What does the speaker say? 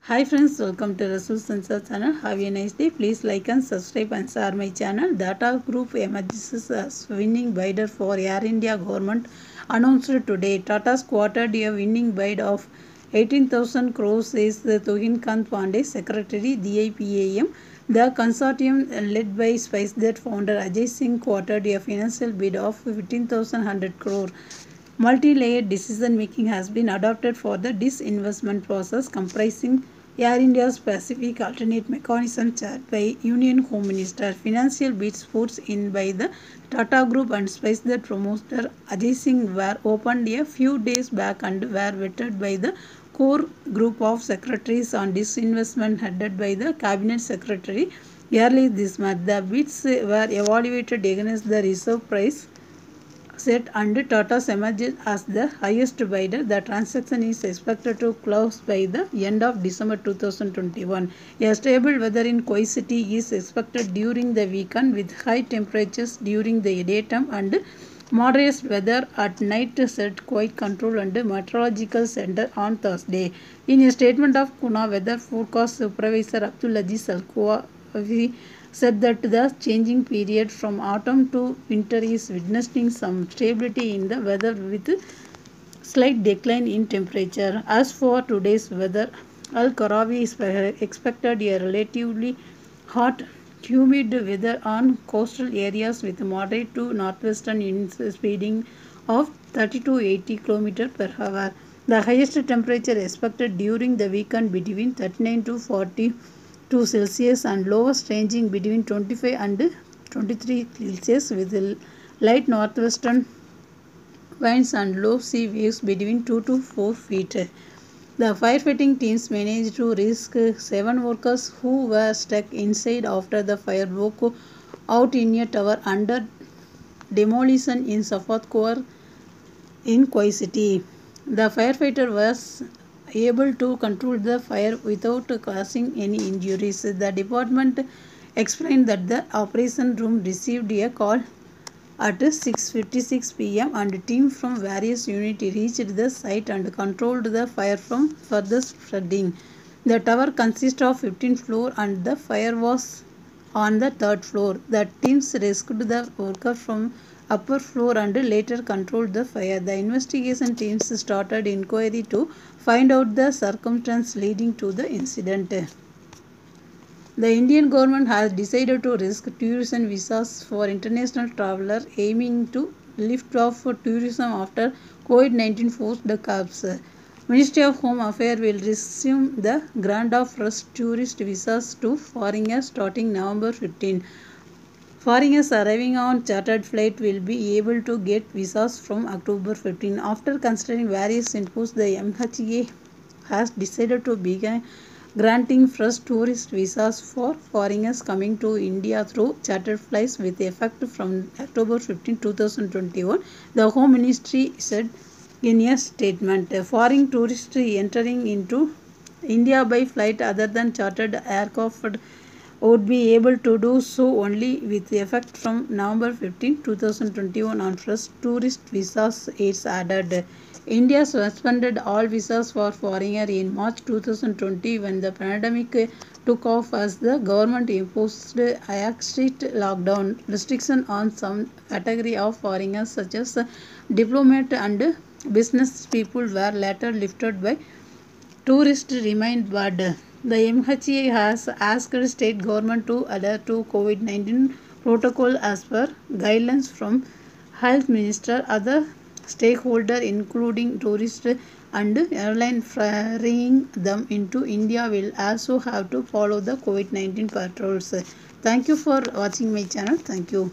Hi friends, welcome to Rasul Sensor channel. Have a nice day. Please like and subscribe and share my channel. Tata Group emerges as winning bidder for Air India government announced today. Tata's quartered a winning bid of 18,000 crores, says the Tohin Kant Pandey, Secretary DIPAM. The consortium led by SpiceJet founder Ajay Singh quartered a financial bid of 15,100 crore. Multi-layered decision-making has been adopted for the disinvestment process, comprising Air India's Pacific Alternate Mechanism chaired by Union Home Minister. Financial bids put in by the Tata Group and SpiceJet promoter Ajay Singh were opened a few days back and were vetted by the core group of secretaries on disinvestment headed by the Cabinet Secretary. Early this month, the bids were evaluated against the reserve price set and Tata's emerged as the highest bidder. The transaction is expected to close by the end of December 2021. A stable weather in Koi City is expected during the weekend with high temperatures during the daytime and moderate weather at night, said Koi Control and Meteorological Center on Thursday. In a statement of Kuna Weather Forecast Supervisor Abdulaziz Al-Khawafi said that the changing period from autumn to winter is witnessing some stability in the weather with slight decline in temperature. As for today's weather, Al-Karawi is expected a relatively hot, humid weather on coastal areas with moderate to northwestern winds speeding of 30 to 80 km per hour. The highest temperature expected during the weekend between 39 to 42 Celsius and lowest ranging between 25 and 23 Celsius with light northwestern winds and low sea waves between 2 to 4 feet. The firefighting teams managed to rescue 7 workers who were stuck inside after the fire broke out in a tower under demolition in Safatkoor in Koi City. The firefighter was able to control the fire without causing any injuries. The department explained that the operation room received a call at 6:56 p.m. and a team from various units reached the site and controlled the fire from further spreading. The tower consists of 15 floors and the fire was on the 3rd floor. The teams rescued the worker from upper floor and later controlled the fire. The investigation teams started inquiry to find out the circumstances leading to the incident. The Indian government has decided to risk tourism visas for international travelers, aiming to lift off tourism after COVID-19 forced the curbs. Ministry of Home Affairs will resume the grant of fresh tourist visas to foreigners starting November 15. Foreigners arriving on chartered flight will be able to get visas from October 15. After considering various inputs, the MHA has decided to begin granting fresh tourist visas for foreigners coming to India through chartered flights with effect from October 15, 2021, the Home Ministry said in a statement. Foreign tourists entering into India by flight other than chartered aircraft would be able to do so only with effect from November 15, 2021 on fresh tourist visas, it's added. India suspended all visas for foreigners in March 2020 when the pandemic took off as the government imposed a strict lockdown restriction on some category of foreigners such as diplomat and business people were later lifted by tourists remained bad. The MHA has asked state government to adhere to COVID-19 protocol as per guidelines from Health Minister. Other stakeholders including tourists and airline ferrying them into India will also have to follow the COVID-19 patrols. Thank you for watching my channel. Thank you.